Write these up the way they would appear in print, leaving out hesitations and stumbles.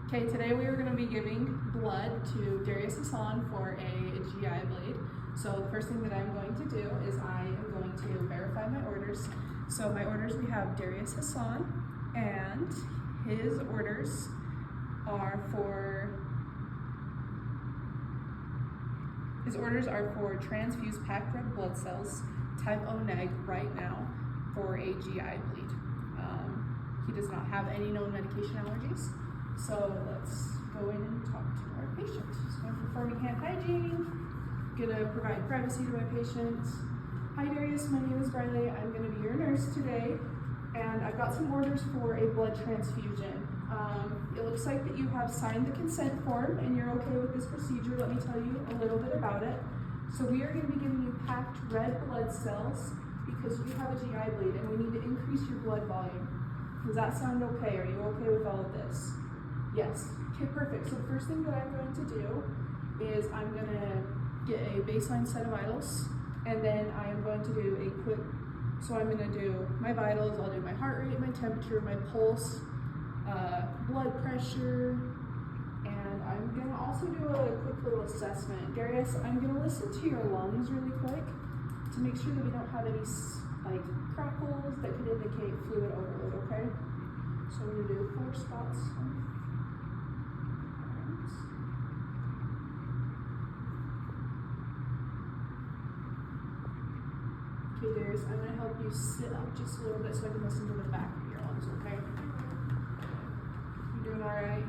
Okay, today we are going to be giving blood to Darius Hassan for a GI bleed. So the first thing that I'm going to do is I am going to verify my orders. So my orders, we have Darius Hassan, and his orders are for transfused packed red blood cells, type O neg right now for a GI bleed. He does not have any known medication allergies. So let's go in and talk to our patient. So I'm performing hand hygiene, gonna provide privacy to my patient. Hi Darius, my name is Briley. I'm gonna be your nurse today, and I've got some orders for a blood transfusion. It looks like that you have signed the consent form and you're okay with this procedure. Let me tell you a little bit about it. So we are gonna be giving you packed red blood cells because you have a GI bleed and we need to increase your blood volume. Does that sound okay? Are you okay with all of this? Yes. Okay, perfect. So the first thing that I'm going to do is I'm going to get a baseline set of vitals, and then I am going to do a quick, so I'm going to do my vitals, I'll do my heart rate, my temperature, my pulse, blood pressure, and I'm going to also do a quick little assessment. Darius, I'm going to listen to your lungs really quick to make sure that we don't have any crackles that could indicate fluid overload, okay? So I'm going to do 4 spots. Okay, Darius, I'm going to help you sit up just a little bit so I can listen to the back of your lungs, okay? You doing all right?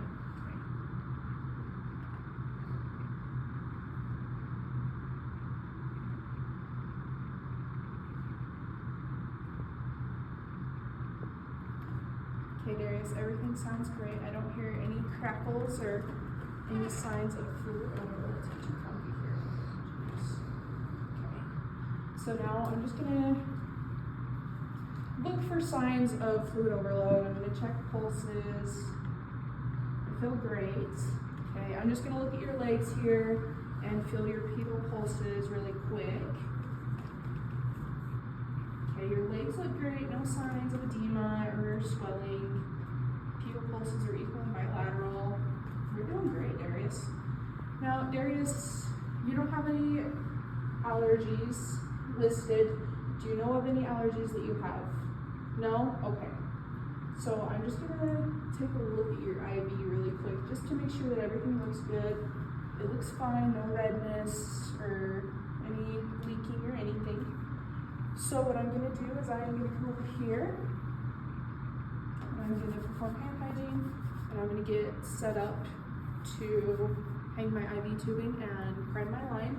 Okay, Darius, everything sounds great. I don't hear any crackles or any signs of fluid overload. Come here. Okay. So now I'm just gonna look for signs of fluid overload. I'm gonna check pulses. I feel great. Okay, I'm just gonna look at your legs here and feel your pedal pulses really quick. Okay, your legs look great, no signs of edema or swelling. Pedal pulses are equal and bilateral. You're doing great, Darius. Now, Darius, you don't have any allergies listed. Do you know of any allergies that you have? No? Okay. So I'm just gonna take a look at your IV really quick just to make sure that everything looks good. It looks fine, no redness or any leaking or anything. So what I'm going to do is I am going to come over here and I'm going to perform hand hygiene, and I'm going to get set up to hang my IV tubing and prime my line.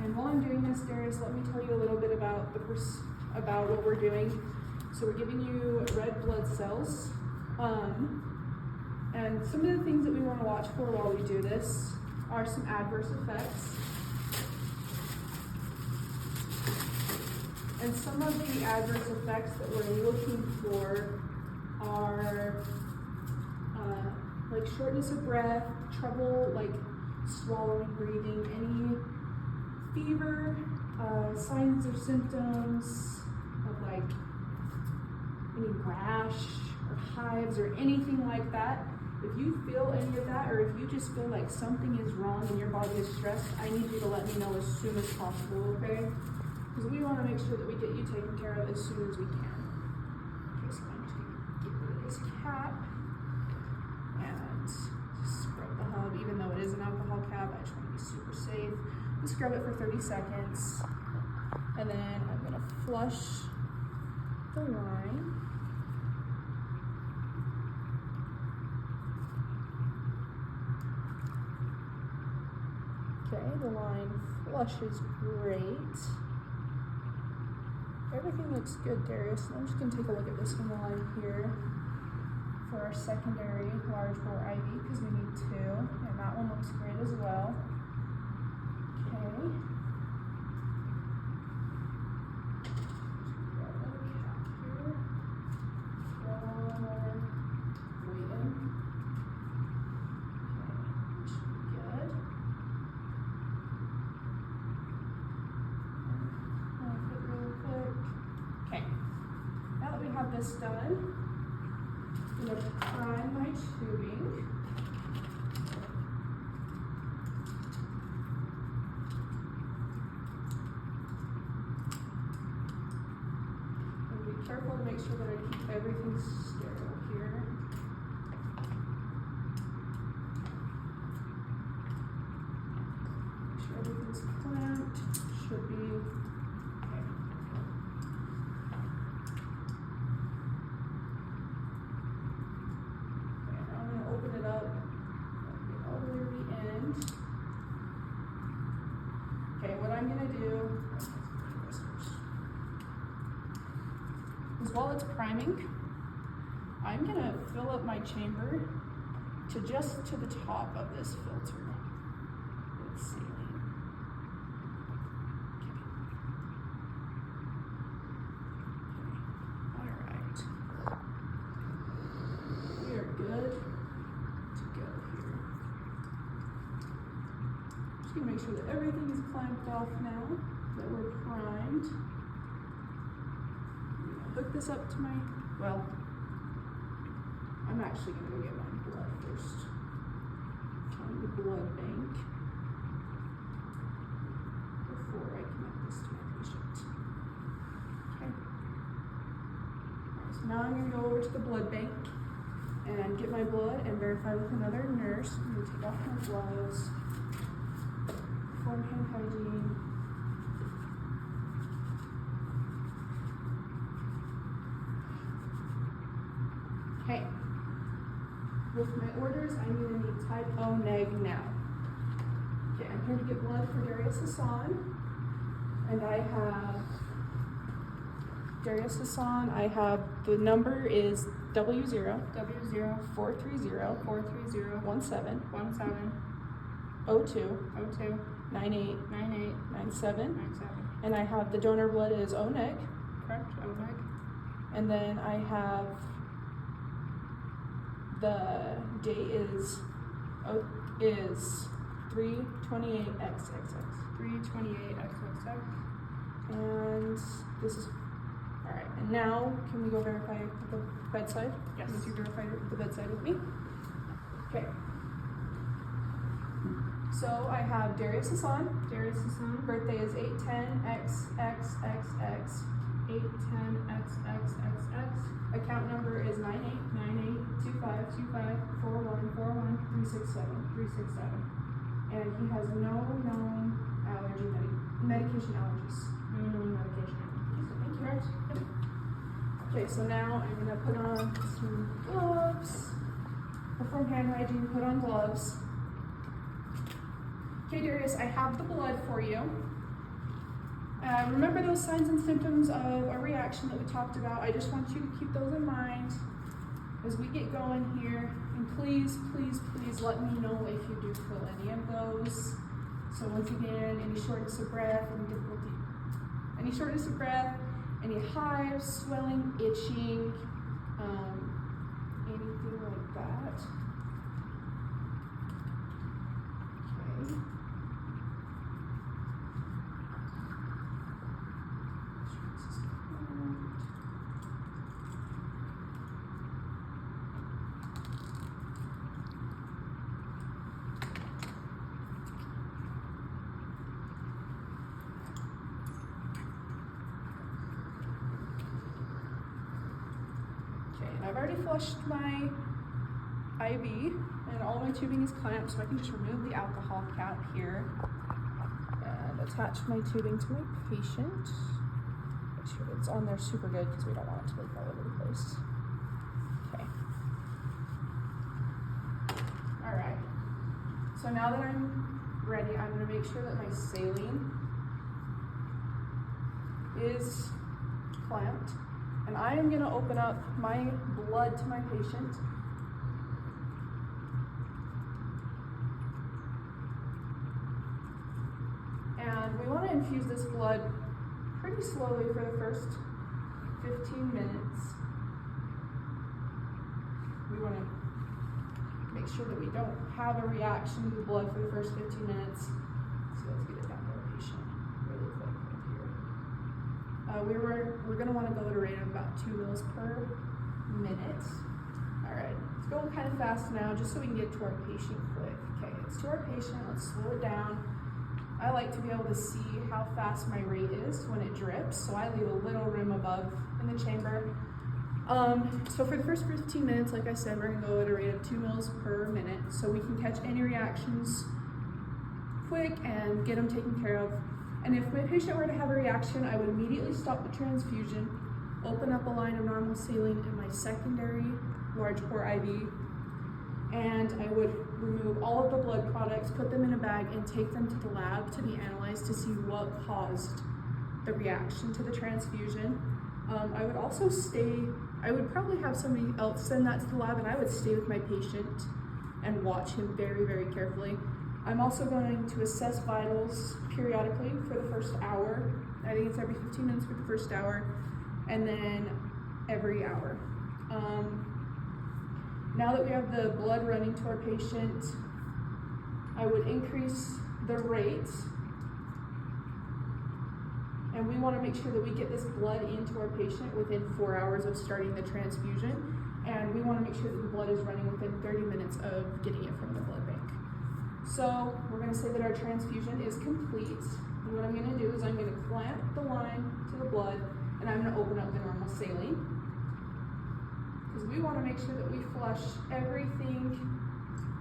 And while I'm doing this, Darius, let me tell you a little bit about what we're doing. So we're giving you red blood cells, and some of the things that we want to watch for while we do this are some adverse effects. And some of the adverse effects that we're looking for are like shortness of breath, trouble like swallowing, breathing, any fever, signs or symptoms of like any rash or hives or anything like that. If you feel any of that, or if you just feel like something is wrong and your body is stressed, I need you to let me know as soon as possible, okay? Because we want to make sure that we get you taken care of as soon as we can. Okay, so I'm just going to get rid of this cap and just scrub the hub. Even though it is an alcohol cap, I just want to be super safe. Just scrub it for 30 seconds. And then I'm going to flush the line. Okay, the line flushes great. Everything looks good, Darius. And I'm just going to take a look at this one while I'm here for our secondary large bore IV because we need 2, and that one looks great as well. Okay. Grab another cap here. One more. Waiting. Okay, should be good. Okay, now that we have this done, I'm going to should be, okay. Okay, now I'm gonna open it up, get all the way to the end. Okay, what I'm gonna do is while it's priming, I'm gonna fill up my chamber to just to the top of this filter with saline. Okay. All right. We are good to go here. Just gonna make sure that everything is clamped off now, that we're primed. Hook this up to my, well, I'm actually gonna go get my blood first from the blood bank before I connect this to my patient. Okay. Alright, so now I'm gonna go over to the blood bank and get my blood and verify with another nurse. I'm gonna take off my gloves, perform hand hygiene. Okay, with my orders, I'm going to need type O neg now. Okay, I'm here to get blood for Darius Hassan, and I have Darius Hassan. I have, the number is W0 430 17 02 98 97, and I have the donor blood is O neg. Correct, O neg. And then I have the date is 3/28/XXX. 3/28/XXX. And this is, all right, and now can we go verify at the bedside? Yes. Can you verify at the bedside with me? Okay. So I have Darius Hassan. Birthday is 8/10/XXXX. 8/10/XXXX. Account number is 9898254141367367. And he has no known medication allergies. No known medication allergies. Thank you. Right. Yep. Okay, so now I'm gonna put on some gloves. Perform hand hygiene, put on gloves. Okay, Darius, I have the blood for you. Remember those signs and symptoms of a reaction that we talked about. I just want you to keep those in mind as we get going here. And please, please, please let me know if you do feel any of those. So once again, any shortness of breath, any shortness of breath, any hives, swelling, itching, anything like that. Okay. I've already flushed my IV and all my tubing is clamped, so I can just remove the alcohol cap here and attach my tubing to my patient. Make sure it's on there super good because we don't want it to leak all over the place. Okay. All right. So now that I'm ready, I'm going to make sure that my saline is clamped. And I am going to open up my blood to my patient. And we want to infuse this blood pretty slowly for the first 15 minutes. We want to make sure that we don't have a reaction to the blood for the first 15 minutes. So let's get it down to our patient really quick right here. We're going to want to go at a rate of about 2 mils per minute. All right, let's go kind of fast now just so we can get to our patient quick. Okay, it's to our patient. Let's slow it down. I like to be able to see how fast my rate is when it drips, so I leave a little room above in the chamber. So for the first 15 minutes, like I said, we're going to go at a rate of 2 mils per minute so we can catch any reactions quick and get them taken care of And if my patient were to have a reaction, I would immediately stop the transfusion, open up a line of normal saline in my secondary large bore IV, and I would remove all of the blood products, put them in a bag, and take them to the lab to be analyzed to see what caused the reaction to the transfusion. I would also I would probably have somebody else send that to the lab, and I would stay with my patient and watch him very, very carefully. I'm also going to assess vitals periodically for the first hour. I think it's every 15 minutes for the first hour, and then every hour. Now that we have the blood running to our patient, I would increase the rate, and we want to make sure that we get this blood into our patient within 4 hours of starting the transfusion, and we want to make sure that the blood is running within 30 minutes of getting it from the blood bank. So we're going to say that our transfusion is complete, and what I'm going to do is I'm going to clamp the line to the blood, and I'm going to open up the normal saline, because we want to make sure that we flush everything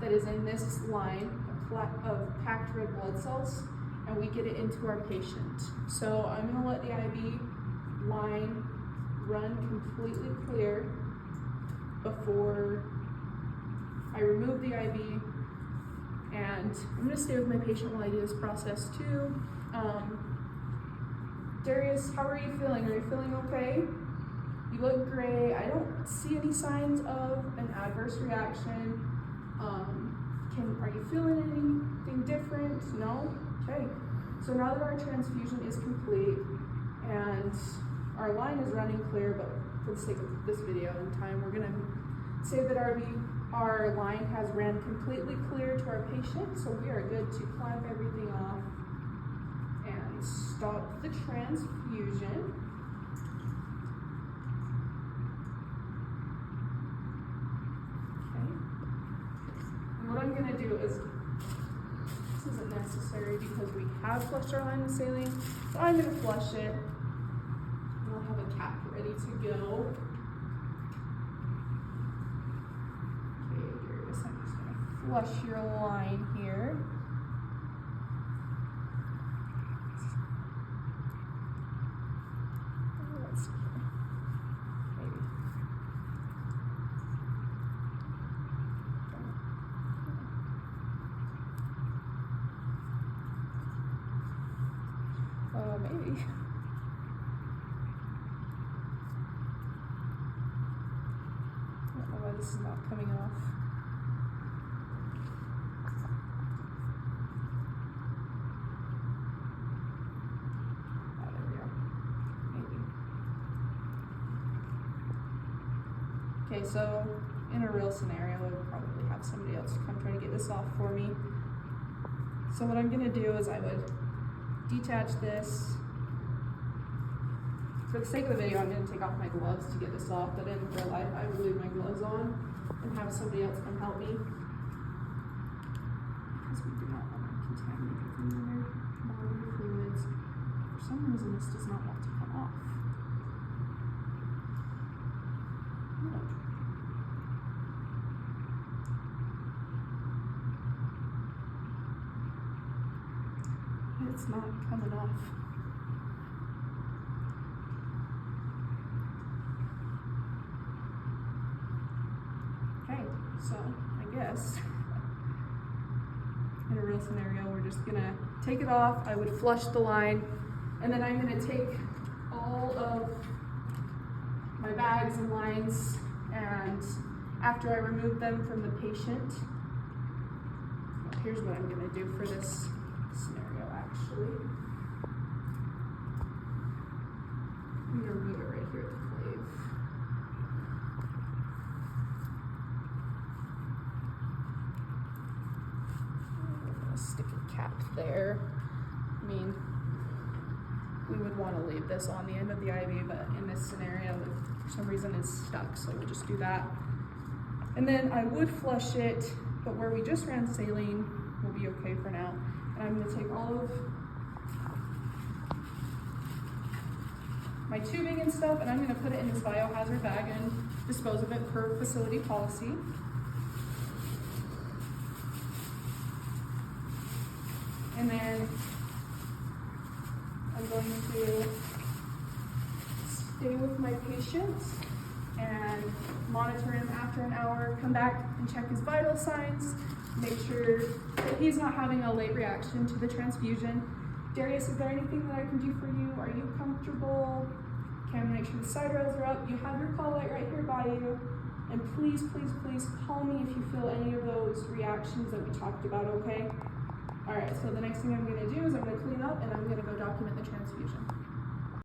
that is in this line of packed red blood cells, and we get it into our patient. So I'm going to let the IV line run completely clear before I remove the IV, and I'm going to stay with my patient while I do this process too. Darius, how are you feeling? Are you feeling okay? You look great. I don't see any signs of an adverse reaction. Are you feeling anything different? No? Okay. So now that our transfusion is complete and our line is running clear, but for the sake of this video and time, we're gonna say that our line has ran completely clear to our patient, so we are good to clamp everything off and stop the transfusion. What I'm going to do is, this isn't necessary because we have flushed our line with saline, so I'm going to flush it, and I'll have a cap ready to go. Okay, Darius, I'm just going to flush your line here. Let's see here. Maybe. Maybe. I don't know why this is not coming off. Oh, there we go. Maybe. Okay, so in a real scenario, I would probably have somebody else come try to get this off for me. So what I'm gonna do is I would detach this. For the sake of the video, I'm going to take off my gloves to get this off, but in real life, I would leave my gloves on and have somebody else come help me, because we do not want to contaminate with any other bodily fluids. For some reason, this does not want to come off. No. It's not coming off. Okay, so I guess in a real scenario, we're just gonna take it off. I would flush the line, and then I'm gonna take all of my bags and lines, and after I remove them from the patient, here's what I'm gonna do for this scenario actually. I'm gonna remove it right here at the clave. Stick a cap there. I mean, we would want to leave this on the end of the IV, but in this scenario, for some reason it's stuck, so we'll just do that. And then I would flush it, but where we just ran saline will be okay for now. And I'm going to take all of my tubing and stuff, and I'm going to put it in this biohazard bag and dispose of it per facility policy. And then I'm going to stay with my patient and monitor him after an hour, come back and check his vital signs, make sure that he's not having a late reaction to the transfusion. Darius, is there anything that I can do for you? Are you comfortable? Okay, I'm gonna make sure the side rails are up. You have your call light right here by you. And please, please, please call me if you feel any of those reactions that we talked about, okay? All right, so the next thing I'm gonna do is I'm gonna clean up and I'm gonna go document the transfusion.